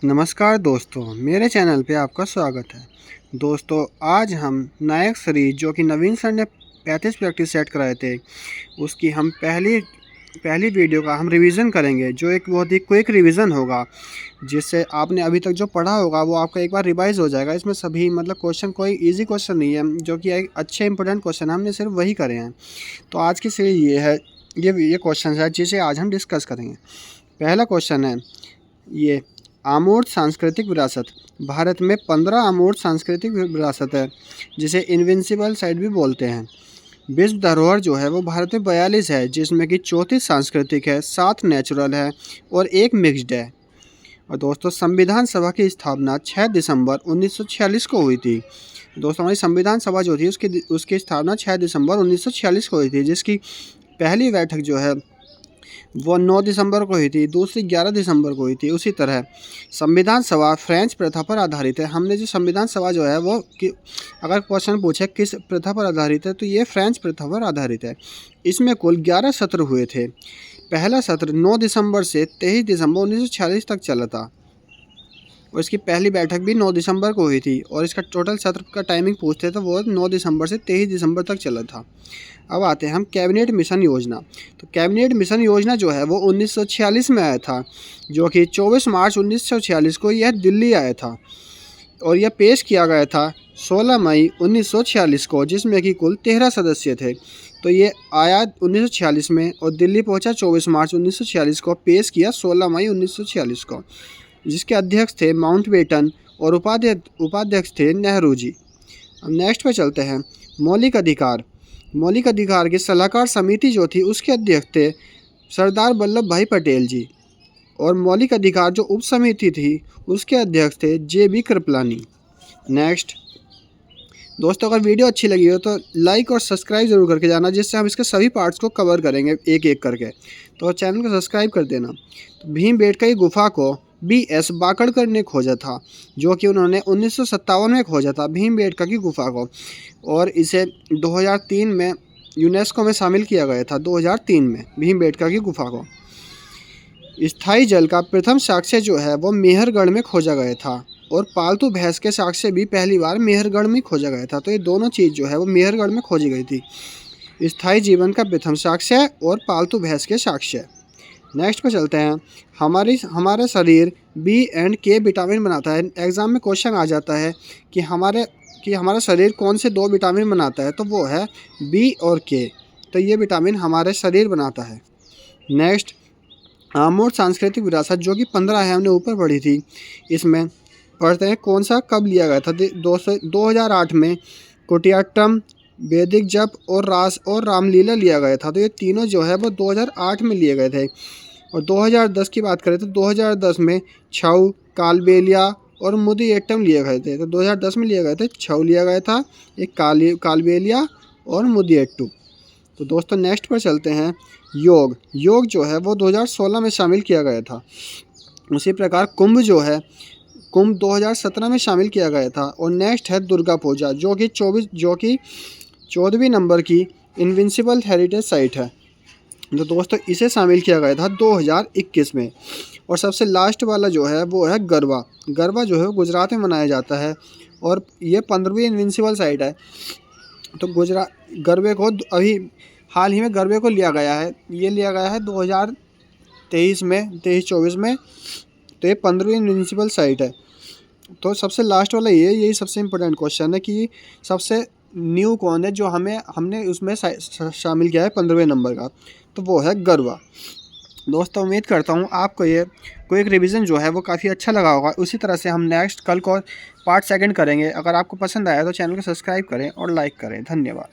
नमस्कार दोस्तों, मेरे चैनल पे आपका स्वागत है। दोस्तों, आज हम नायक सीरीज जो कि नवीन सर ने 35 प्रैक्टिस सेट कराए थे, उसकी हम पहली पहली वीडियो का हम रिवीजन करेंगे, जो एक बहुत ही क्विक रिवीजन होगा, जिससे आपने अभी तक जो पढ़ा होगा वो आपका एक बार रिवाइज हो जाएगा। इसमें सभी क्वेश्चन कोई इजी क्वेश्चन नहीं है, जो कि एक अच्छे इंपॉर्टेंट क्वेश्चन है, हमने सिर्फ वही करे हैं। तो आज की सीरीज ये है, ये क्वेश्चन है जिसे आज हम डिस्कस करेंगे। पहला क्वेश्चन है ये, अमूर्त सांस्कृतिक विरासत। भारत में 15 अमूर्त सांस्कृतिक विरासत है, जिसे इनविंसिबल साइट भी बोलते हैं। विश्व धरोहर जो है वो भारत में 42 है, जिसमें कि 34 सांस्कृतिक है, 7 नेचुरल है और 1 मिक्स्ड है। और दोस्तों, संविधान सभा की स्थापना 6 दिसंबर 1946 को हुई थी। दोस्तों, हमारी संविधान सभा जो थी उसकी स्थापना 6 दिसंबर 1946 को हुई थी, जिसकी पहली बैठक जो है वो 9 दिसंबर को हुई थी, दूसरी 11 दिसंबर को हुई थी। उसी तरह संविधान सभा फ्रेंच प्रथा पर आधारित है। हमने जो संविधान सभा जो है वो अगर क्वेश्चन पूछे किस प्रथा पर आधारित है, तो ये फ्रेंच प्रथा पर आधारित है। इसमें कुल 11 सत्र हुए थे। पहला सत्र 9 दिसंबर से 23 दिसंबर 1946 तक चला था, और इसकी पहली बैठक भी 9 दिसंबर को हुई थी। और इसका टोटल सत्र का टाइमिंग पूछते तो वो 9 दिसंबर से 23 दिसंबर तक चला था। अब आते हैं हम कैबिनेट मिशन योजना। तो कैबिनेट मिशन योजना जो है वो 1946 में आया था, जो कि 24 मार्च 1946 को यह दिल्ली आया था, और यह पेश किया गया था 16 मई 1946 को, जिसमें कि कुल 13 सदस्य थे। तो ये आया 1946 में और दिल्ली पहुंचा 24 मार्च 1946 को, पेश किया 16 मई 1946 को, जिसके अध्यक्ष थे माउंटबेटन और उपाध्यक्ष थे नेहरू जी। अब नेक्स्ट पे चलते हैं। मौलिक अधिकार। मौलिक अधिकार की सलाहकार समिति जो थी उसके अध्यक्ष थे सरदार वल्लभ भाई पटेल जी, और मौलिक अधिकार जो उप समिति थी उसके अध्यक्ष थे JB कृपलानी। नेक्स्ट दोस्तों, अगर वीडियो अच्छी लगी हो तो लाइक और सब्सक्राइब जरूर करके जाना, जिससे हम इसके सभी पार्ट्स को कवर करेंगे एक एक करके। तो चैनल को सब्सक्राइब कर देना। तो भीमबेटका की गुफा को BS बाकड़कर ने खोजा था, जो कि उन्होंने 1957 में खोजा था भीमबेटका की गुफा को, और इसे 2003 में यूनेस्को में शामिल किया गया था। 2003 में भीमबेटका की गुफा को। स्थायी जल का प्रथम साक्ष्य जो है वो मेहरगढ़ में खोजा गया था, और पालतू भैंस के साक्ष्य भी पहली बार मेहरगढ़ में खोजा गया था। तो ये दोनों चीज़ जो है वो मेहरगढ़ में खोजी गई थी, स्थायी जीवन का प्रथम साक्ष्य और पालतू भैंस के साक्ष्य। नेक्स्ट पे चलते हैं। हमारा शरीर B&K विटामिन बनाता है। एग्जाम में क्वेश्चन आ जाता है कि हमारा शरीर कौन से 2 विटामिन बनाता है, तो वो है B और K। तो ये विटामिन हमारे शरीर बनाता है। नेक्स्ट, अमूर्त सांस्कृतिक विरासत जो कि 15 है, हमने ऊपर पढ़ी थी। इसमें पढ़ते हैं कौन सा कब लिया गया था। 2008 में कुटियाट्टम, वैदिक जप और रास और रामलीला लिया गया था। तो ये तीनों जो है वो 2008 में लिए गए थे। और 2010 की बात करें तो 2010 में छऊ, कालबेलिया और मुदियट्टम लिए गए थे। तो 2010 में लिए गए थे, छऊ लिया गया था, एक कालबेलिया और मुदियट्टू। तो दोस्तों, नेक्स्ट पर चलते हैं। योग जो है वो 2016 में शामिल किया गया था। उसी प्रकार कुंभ 2017 में शामिल किया गया था। और नेक्स्ट है दुर्गा पूजा, जो कि 14वीं नंबर की इनविंसिबल हेरिटेज साइट है। तो दोस्तों, इसे शामिल किया गया था 2021 में। और सबसे लास्ट वाला जो है वो है गरबा जो है वो गुजरात में मनाया जाता है, और ये 15वीं इनविंसिबल साइट है। तो गरबे को अभी हाल ही में गरबे को लिया गया है, ये लिया गया है 2023-24 में। तो ये 15वीं इनविंसिबल साइट है। तो सबसे लास्ट वाला यही सबसे इम्पोर्टेंट क्वेश्चन है कि सबसे न्यू कौन है जो हमने उसमें शामिल किया है 15वें नंबर का, तो वो है गरबा। दोस्तों, उम्मीद करता हूँ आपको ये क्विक रिवीजन जो है वो काफ़ी अच्छा लगा होगा। उसी तरह से हम नेक्स्ट कल को पार्ट 2 करेंगे। अगर आपको पसंद आया तो चैनल को सब्सक्राइब करें और लाइक करें। धन्यवाद।